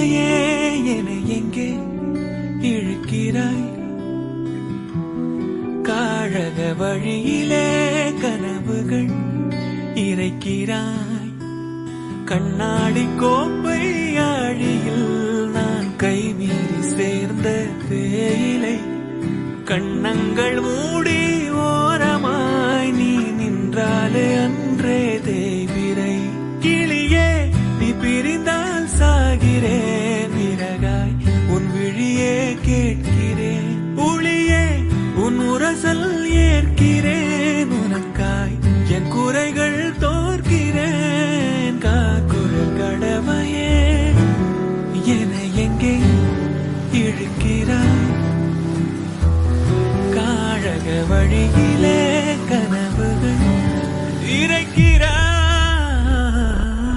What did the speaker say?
தாயே என எங்கே இழுக்கிறாய்? காழக வழியிலே கனவுகள் இறைக்கிறாய். கண்ணாடி கோப்பை ஆழியில் நான் கைமீறி சேர்ந்த தேயிலை. கண்ணங்கள் மூடி ஓரமாய் நீ நின்றாலே அன்றே தேவிரை. கிளியே நீ பிரிந்தால் சாகிறேன், விறகாய் உன் விழியே கேட்கிறேன். ஒளியே உன் உரசல் ஏற்கிறேன், உனக்காய் என் குறைகள்